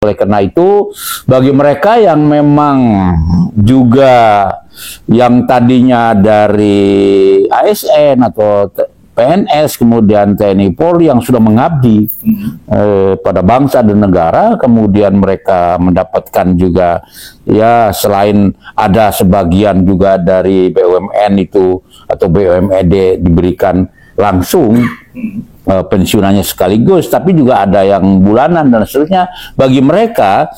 Oleh karena itu, bagi mereka yang memang juga yang tadinya dari ASN atau PNS, kemudian TNI Polri yang sudah mengabdi pada bangsa dan negara, kemudian mereka mendapatkan juga, ya selain ada sebagian juga dari BUMN itu atau BUMD diberikan langsung pensiunannya sekaligus, tapi juga ada yang bulanan dan seterusnya. Bagi mereka,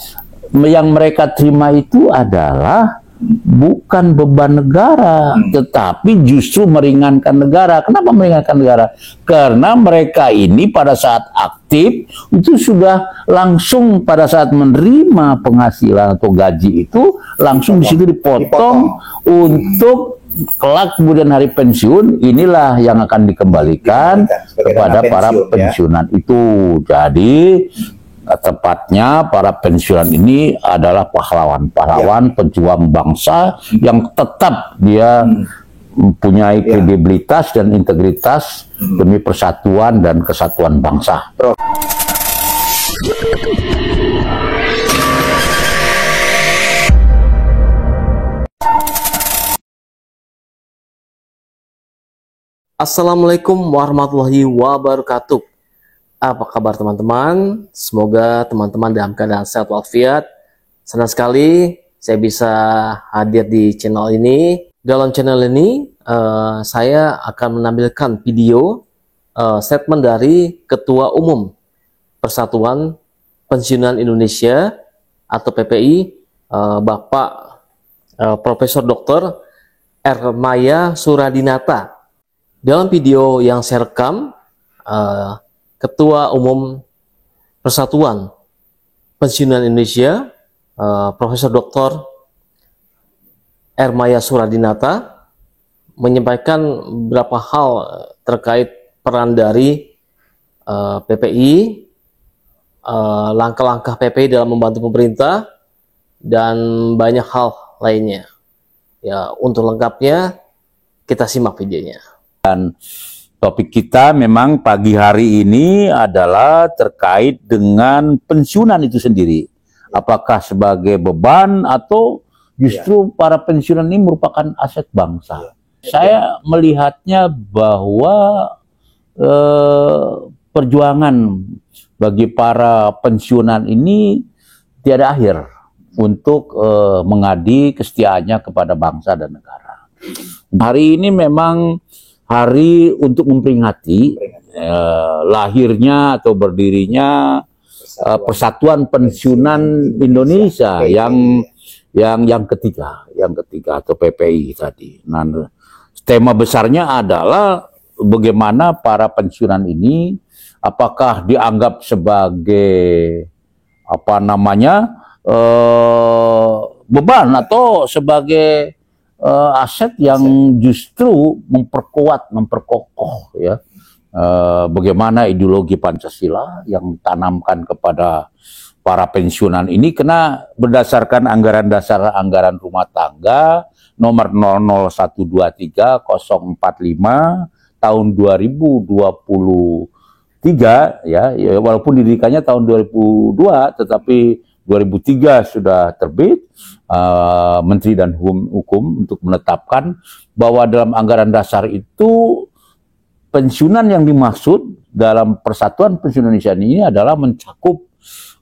yang mereka terima itu adalah bukan beban negara, tetapi justru meringankan negara. Kenapa meringankan negara? Karena mereka ini pada saat aktif itu sudah langsung pada saat menerima penghasilan atau gaji itu langsung di situ dipotong untuk kelak kemudian hari pensiun, inilah yang akan dikembalikan kepada para pensiunan itu. Jadi tepatnya para pensiunan ini adalah pahlawan-pahlawan pejuang bangsa yang tetap dia mempunyai kredibilitas dan integritas demi persatuan dan kesatuan bangsa. Assalamualaikum warahmatullahi wabarakatuh. Apa kabar teman-teman? Semoga teman-teman dalam keadaan sehat walafiat. Senang sekali saya bisa hadir di channel ini. Dalam channel ini saya akan menampilkan video statement dari Ketua Umum Persatuan Pensiunan Indonesia atau PPI, Bapak Profesor Dr. Ermaya Suradinata. Dalam video yang saya rekam, Ketua Umum Persatuan Pensiunan Indonesia, Profesor Dr. Ermaya Suradinata menyampaikan beberapa hal terkait peran dari PPI, langkah-langkah PPI dalam membantu pemerintah, dan banyak hal lainnya. Ya, untuk lengkapnya kita simak videonya. Dan topik kita memang pagi hari ini adalah terkait dengan pensiunan itu sendiri. Apakah sebagai beban atau justru para pensiunan ini merupakan aset bangsa? Saya melihatnya bahwa perjuangan bagi para pensiunan ini tiada akhir untuk mengabdi kesetiaannya kepada bangsa dan negara. Hari ini memang hari untuk memperingati lahirnya atau berdirinya Persatuan Pensiunan Indonesia yang ketiga atau PPI tadi. Nah, tema besarnya adalah bagaimana para pensiunan ini apakah dianggap sebagai beban atau sebagai aset yang justru memperkokoh ya bagaimana ideologi Pancasila yang ditanamkan kepada para pensiunan ini, karena berdasarkan anggaran dasar anggaran rumah tangga nomor 00123 045 tahun 2023 ya walaupun didirikannya tahun 2002 tetapi 2003 sudah terbit Menteri dan Hukum untuk menetapkan bahwa dalam anggaran dasar itu pensiunan yang dimaksud dalam Persatuan Pensiunan Indonesia ini adalah mencakup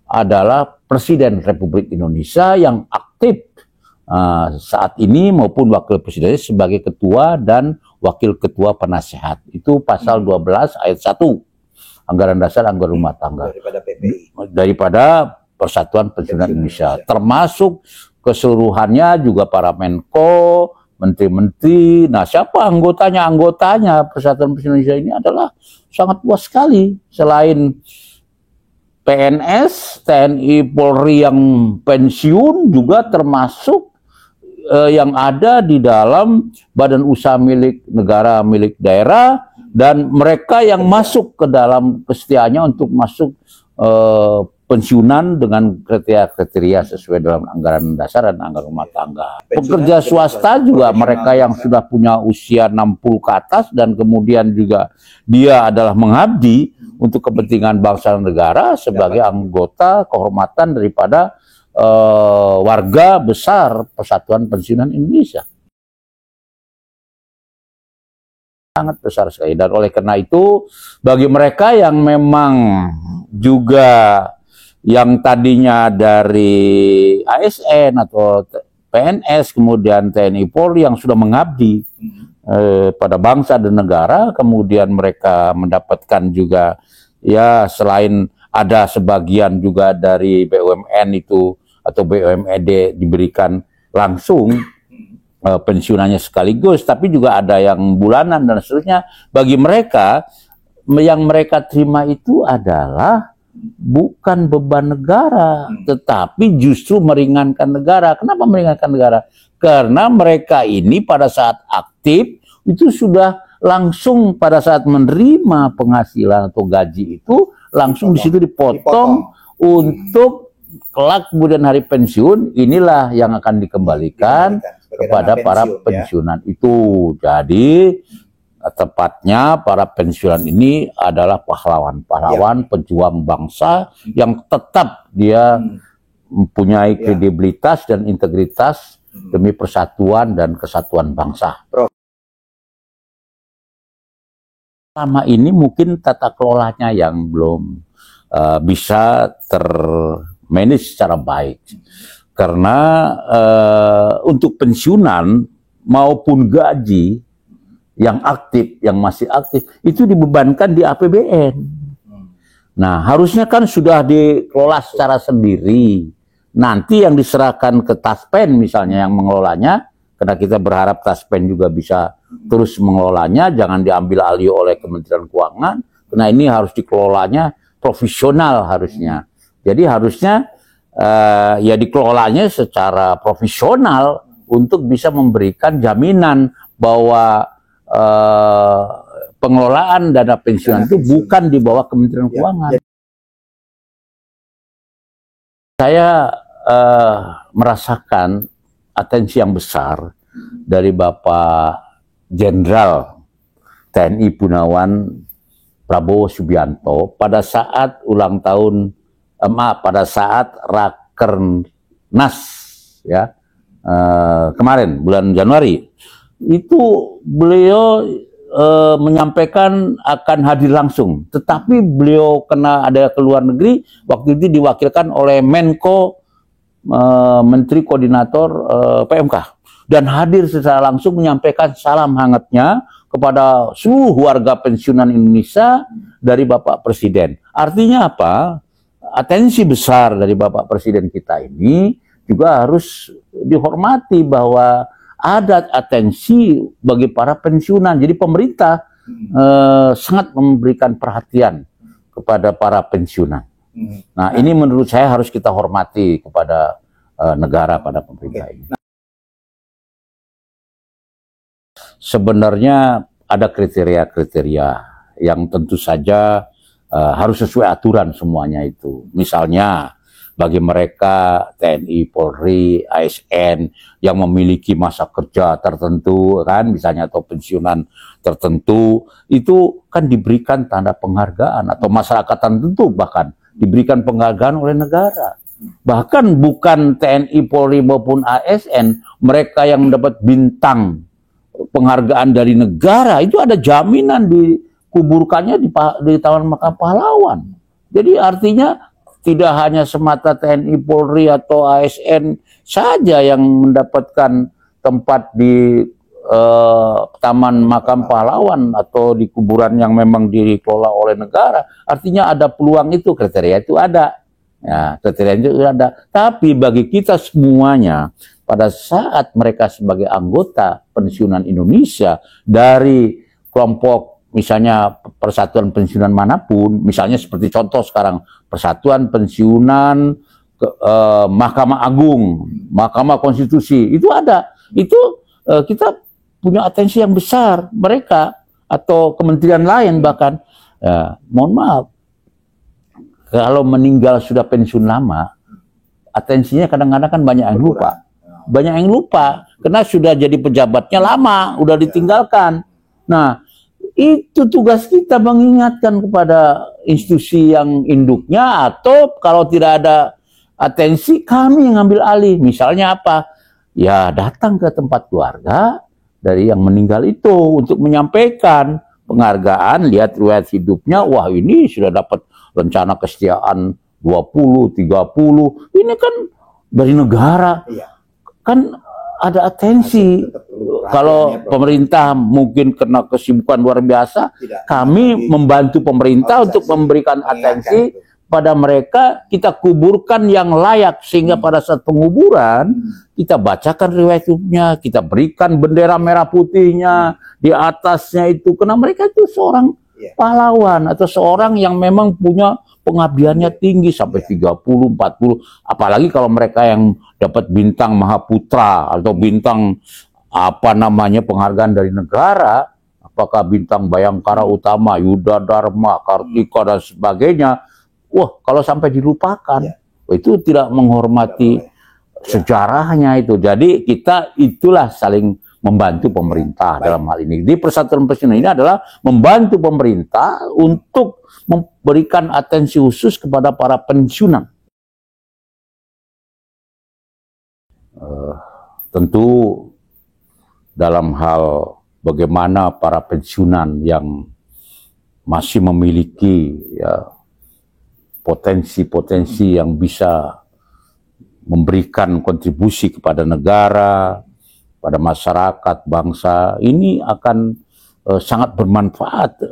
adalah Presiden Republik Indonesia yang aktif saat ini maupun Wakil Presiden sebagai Ketua dan Wakil Ketua Penasehat. Itu pasal 12 ayat 1 anggaran dasar anggaran rumah tangga daripada Persatuan Pensiunan Indonesia, termasuk keseluruhannya juga para Menko, menteri-menteri. Nah, siapa anggotanya? Anggotanya Persatuan Pensiunan Indonesia ini adalah sangat luas sekali. Selain PNS, TNI, Polri yang pensiun juga termasuk yang ada di dalam badan usaha milik negara, milik daerah, dan mereka yang masuk ke dalam kesetiaannya untuk masuk pensiunan dengan kriteria sesuai dalam anggaran dasar dan anggaran rumah tangga. Pekerja swasta juga mereka yang sudah punya usia 60 ke atas dan kemudian juga dia adalah mengabdi untuk kepentingan bangsa dan negara sebagai anggota kehormatan daripada warga besar Persatuan Pensiunan Indonesia. Sangat besar sekali, dan oleh karena itu bagi mereka yang memang juga yang tadinya dari ASN atau PNS kemudian TNI Polri yang sudah mengabdi pada bangsa dan negara, kemudian mereka mendapatkan juga ya selain ada sebagian juga dari BUMN itu atau BUMD diberikan langsung pensiunannya sekaligus, tapi juga ada yang bulanan dan seterusnya. Bagi mereka, yang mereka terima itu adalah bukan beban negara, tetapi justru meringankan negara. Kenapa meringankan negara? Karena mereka ini pada saat aktif itu sudah langsung pada saat menerima penghasilan atau gaji itu langsung di situ dipotong untuk kelak kemudian hari pensiun, inilah yang akan dikembalikan kepada para pensiunan itu. Jadi tepatnya para pensiunan ini adalah pahlawan-pahlawan pejuang bangsa yang tetap dia mempunyai kredibilitas dan integritas demi persatuan dan kesatuan bangsa. Selama ini mungkin tata kelolanya yang belum bisa termanage secara baik. Karena untuk pensiunan maupun gaji yang aktif, yang masih aktif, itu dibebankan di APBN. Nah, harusnya kan sudah dikelola secara sendiri. Nanti yang diserahkan ke Taspen misalnya yang mengelolanya, karena kita berharap Taspen juga bisa terus mengelolanya, jangan diambil alih oleh Kementerian Keuangan, karena ini harus dikelolanya profesional harusnya. Jadi harusnya ya dikelolanya secara profesional untuk bisa memberikan jaminan bahwa pengelolaan dana pensiunan itu bukan di bawah Kementerian Keuangan. Saya merasakan atensi yang besar dari Bapak Jenderal TNI Purnawan Prabowo Subianto pada saat ulang tahun pada saat Rakernas ya kemarin bulan Januari itu beliau menyampaikan akan hadir langsung, tetapi beliau kena ada ke luar negeri, waktu itu diwakilkan oleh Menko Menteri Koordinator PMK, dan hadir secara langsung menyampaikan salam hangatnya kepada seluruh warga pensiunan Indonesia dari Bapak Presiden. Artinya apa? Atensi besar dari Bapak Presiden kita ini juga harus dihormati bahwa ada atensi bagi para pensiunan. Jadi pemerintah sangat memberikan perhatian kepada para pensiunan. Nah, ini menurut saya harus kita hormati kepada negara, pada pemerintah ini. Sebenarnya ada kriteria-kriteria yang tentu saja harus sesuai aturan semuanya itu. Misalnya bagi mereka TNI, Polri, ASN yang memiliki masa kerja tertentu kan, misalnya atau pensiunan tertentu, itu kan diberikan tanda penghargaan, atau masyarakat tertentu bahkan diberikan penghargaan oleh negara. Bahkan bukan TNI, Polri maupun ASN, mereka yang mendapat bintang penghargaan dari negara itu ada jaminan dikuburkannya di Taman Makam Pahlawan. Jadi artinya tidak hanya semata TNI, Polri atau ASN saja yang mendapatkan tempat di Taman Makam Pahlawan atau di kuburan yang memang dikelola oleh negara. Artinya ada peluang itu, kriteria itu ada. Ya, kriteria itu ada. Tapi bagi kita semuanya, pada saat mereka sebagai anggota pensiunan Indonesia dari kelompok misalnya persatuan pensiunan manapun, misalnya seperti contoh sekarang Persatuan Pensiunan Mahkamah Agung, Mahkamah Konstitusi, itu ada. Itu kita punya atensi yang besar, mereka atau kementerian lain bahkan. Ya, mohon maaf, kalau meninggal sudah pensiun lama, atensinya kadang-kadang kan banyak yang lupa. Banyak yang lupa karena sudah jadi pejabatnya lama, udah ditinggalkan. Nah, itu tugas kita mengingatkan kepada institusi yang induknya, atau kalau tidak ada atensi, kami yang ambil alih. Misalnya apa? Ya datang ke tempat keluarga dari yang meninggal itu untuk menyampaikan penghargaan, lihat riwayat hidupnya, wah ini sudah dapat rencana kesetiaan 20, 30, ini kan dari negara. Kan ada atensi. Kalau pemerintah mungkin kena kesibukan luar biasa, kami membantu pemerintah untuk memberikan atensi pada mereka, kita kuburkan yang layak, sehingga pada saat penguburan kita bacakan riwayat hidupnya, kita berikan bendera merah putihnya di atasnya itu, karena mereka itu seorang pahlawan atau seorang yang memang punya pengabdiannya tinggi sampai 30, 40, apalagi kalau mereka yang dapat bintang Mahaputra atau bintang apa namanya penghargaan dari negara, apakah bintang Bayangkara Utama, Yuda Dharma, Kartika dan sebagainya. Wah, kalau sampai dilupakan, itu tidak menghormati sejarahnya itu. Jadi kita itulah saling membantu pemerintah dalam hal ini. Di Persatuan Pensiunan ini adalah membantu pemerintah untuk memberikan atensi khusus kepada para pensiunan. Tentu dalam hal bagaimana para pensiunan yang masih memiliki potensi-potensi yang bisa memberikan kontribusi kepada negara, pada masyarakat, bangsa, ini akan sangat bermanfaat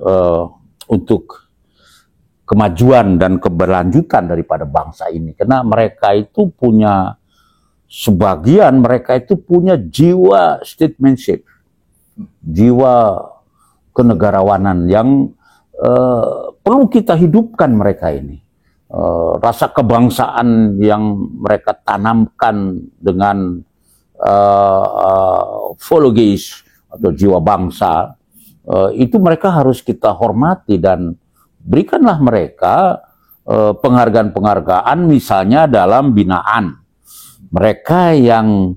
untuk kemajuan dan keberlanjutan daripada bangsa ini. Karena mereka itu punya, sebagian mereka itu punya jiwa statesmanship, jiwa kenegarawanan yang perlu kita hidupkan mereka ini. Rasa kebangsaan yang mereka tanamkan dengan vologis atau jiwa bangsa, itu mereka harus kita hormati dan berikanlah mereka penghargaan-penghargaan, misalnya dalam binaan. Mereka yang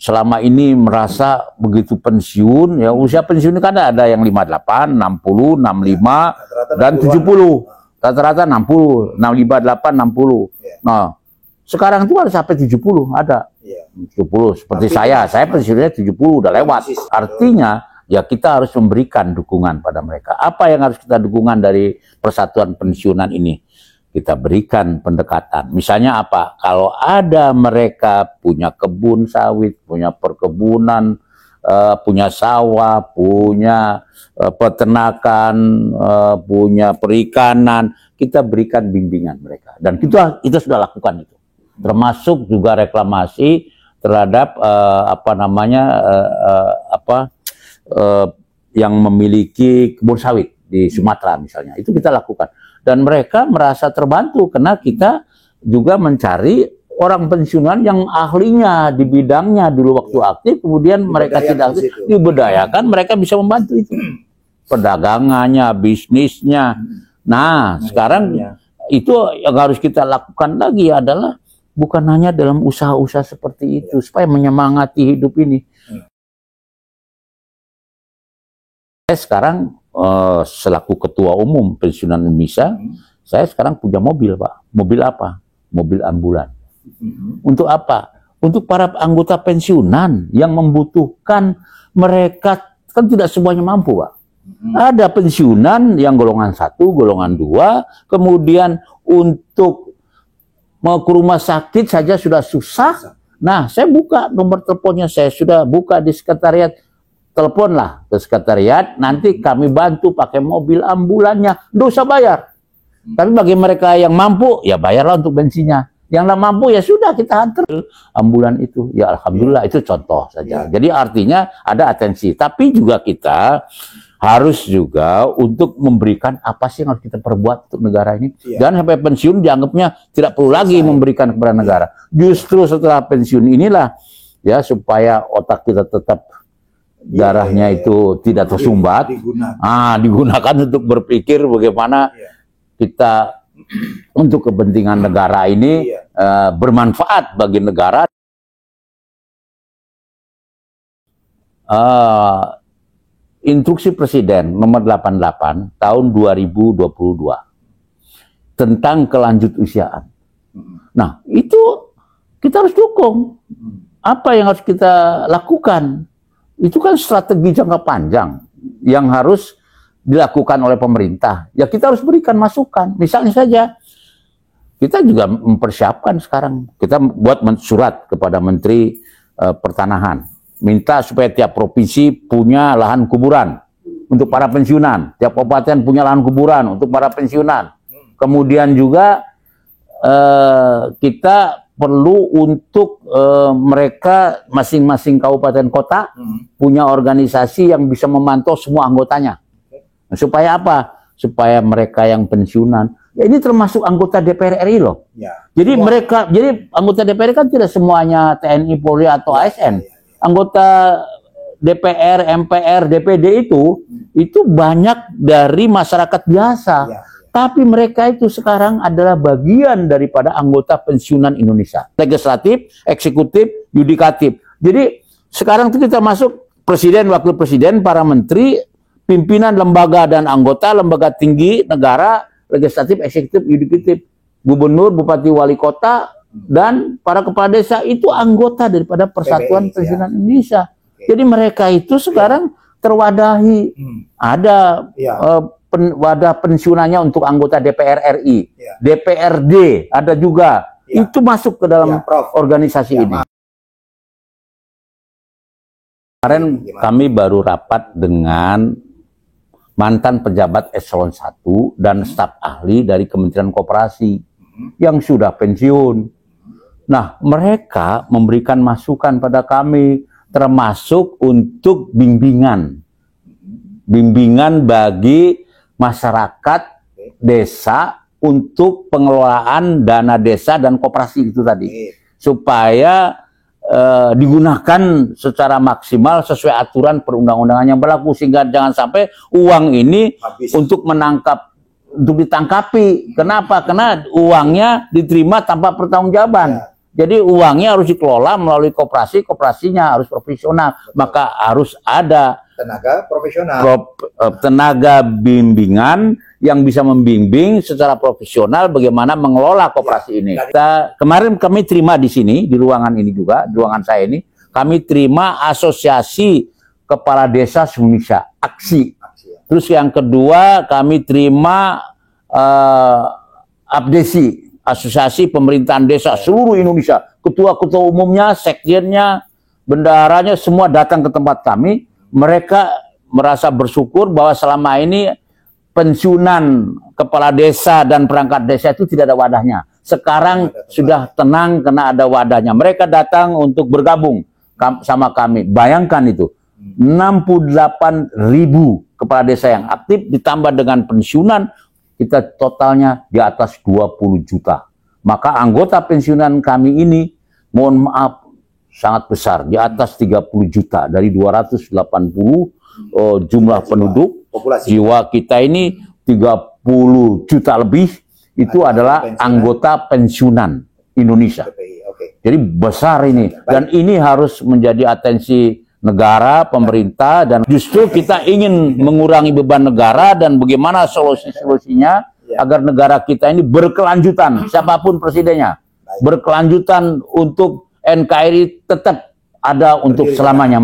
selama ini merasa begitu pensiun, ya usia pensiun kan ada yang 58, 60, 65 dan 70. Rata-rata 60, 65, 60. Nah, sekarang itu ada sampai 70, ada. 70 seperti saya pensiunnya 70 udah lewat. Artinya ya kita harus memberikan dukungan pada mereka. Apa yang harus kita dukungan dari Persatuan Pensiunan ini? Kita berikan pendekatan. Misalnya apa? Kalau ada mereka punya kebun sawit, punya perkebunan, punya sawah, punya peternakan, punya perikanan, kita berikan bimbingan mereka. Dan kita sudah lakukan itu. Termasuk juga reklamasi terhadap yang memiliki kebun sawit di Sumatera misalnya. Itu kita lakukan. Dan mereka merasa terbantu karena kita juga mencari orang pensiunan yang ahlinya di bidangnya dulu waktu aktif, kemudian mereka tidak aktif, diberdayakan, mereka bisa membantu itu. Perdagangannya, bisnisnya. Nah, sekarang itu yang harus kita lakukan lagi adalah bukan hanya dalam usaha-usaha seperti itu, supaya menyemangati hidup ini. Saya sekarang selaku Ketua Umum Pensiunan Indonesia, saya sekarang punya mobil, Pak. Mobil apa? Mobil ambulan. Untuk apa? Untuk para anggota pensiunan yang membutuhkan, mereka kan tidak semuanya mampu, Pak. Ada pensiunan yang golongan 1, golongan 2, kemudian untuk mau ke rumah sakit saja sudah susah. Nah, saya buka nomor teleponnya, saya sudah buka di sekretariat. Teleponlah ke sekretariat, nanti kami bantu pakai mobil ambulannya, nggak usah bayar. Tapi bagi mereka yang mampu, ya bayarlah untuk bensinnya. Yang nggak mampu, ya sudah kita antar ambulan itu. Ya alhamdulillah, itu contoh saja. Jadi artinya ada atensi. Tapi juga kita harus juga untuk memberikan apa sih yang harus kita perbuat untuk negara ini. Jangan sampai pensiun dianggapnya tidak perlu lagi memberikan kepada negara. Justru setelah pensiun inilah ya supaya otak kita tetap darahnya itu tidak tersumbat, digunakan untuk berpikir bagaimana kita untuk kepentingan negara ini bermanfaat bagi negara. Instruksi Presiden nomor 88 tahun 2022 tentang kelanjut usiaan. Nah, itu kita harus dukung. Apa yang harus kita lakukan? Itu kan strategi jangka panjang yang harus dilakukan oleh pemerintah. Ya kita harus berikan masukan. Misalnya saja, kita juga mempersiapkan sekarang. Kita buat surat kepada Menteri Pertanahan. Minta supaya tiap provinsi punya lahan kuburan untuk para pensiunan. Tiap kabupaten punya lahan kuburan untuk para pensiunan. Kemudian juga kita perlu untuk mereka masing-masing kabupaten kota punya organisasi yang bisa memantau semua anggotanya. Supaya apa? Supaya mereka yang pensiunan, ya ini termasuk anggota DPR RI loh. Ya. Jadi jadi anggota DPR kan tidak semuanya TNI, Polri atau ASN. Anggota DPR, MPR, DPD itu banyak dari masyarakat biasa. Ya. Tapi mereka itu sekarang adalah bagian daripada anggota pensiunan Indonesia. Legislatif, eksekutif, yudikatif. Jadi sekarang itu kita masuk presiden, wakil presiden, para menteri, pimpinan lembaga dan anggota lembaga tinggi negara, legislatif, eksekutif, yudikatif, gubernur, bupati, wali kota, dan para kepala desa itu anggota daripada Persatuan Pensiunan Indonesia. Jadi mereka itu sekarang terwadahi. Ada wadah pensiunannya untuk anggota DPR RI, DPRD ada juga. Itu masuk ke dalam organisasi ini. Kemarin kami baru rapat dengan mantan pejabat eselon 1 dan staf ahli dari Kementerian Koperasi yang sudah pensiun. Nah, mereka memberikan masukan pada kami, termasuk untuk bimbingan bagi masyarakat desa untuk pengelolaan dana desa dan koperasi itu tadi, supaya digunakan secara maksimal sesuai aturan perundang-undangan yang berlaku, sehingga jangan sampai uang ini untuk ditangkapi. Kenapa? Karena uangnya diterima tanpa pertanggungjawaban. Jadi uangnya harus dikelola melalui koperasi, koperasinya harus profesional. Maka harus ada tenaga profesional, tenaga bimbingan yang bisa membimbing secara profesional bagaimana mengelola koperasi ini. Kemarin kami terima di sini, di ruangan ini juga, di ruangan saya ini, kami terima Asosiasi Kepala Desa Indonesia, AKSI. Terus yang kedua kami terima APDESI, Asosiasi Pemerintahan Desa seluruh Indonesia. Ketua-ketua umumnya, sekjennya, bendaharanya semua datang ke tempat kami. Mereka merasa bersyukur bahwa selama ini pensiunan kepala desa dan perangkat desa itu tidak ada wadahnya. Sekarang sudah tenang karena ada wadahnya. Mereka datang untuk bergabung sama kami. Bayangkan itu, 68.000 kepala desa yang aktif ditambah dengan pensiunan, kita totalnya di atas 20 juta. Maka anggota pensiunan kami ini, mohon maaf, sangat besar, di atas 30 juta dari 280 jumlah penduduk. Jiwa kita ini 30 juta lebih, itu adalah anggota pensiunan Indonesia. Jadi besar ini, dan ini harus menjadi atensi negara, pemerintah, dan justru kita ingin mengurangi beban negara dan bagaimana solusi-solusinya agar negara kita ini berkelanjutan, siapapun presidennya, berkelanjutan untuk NKRI tetap ada untuk selamanya.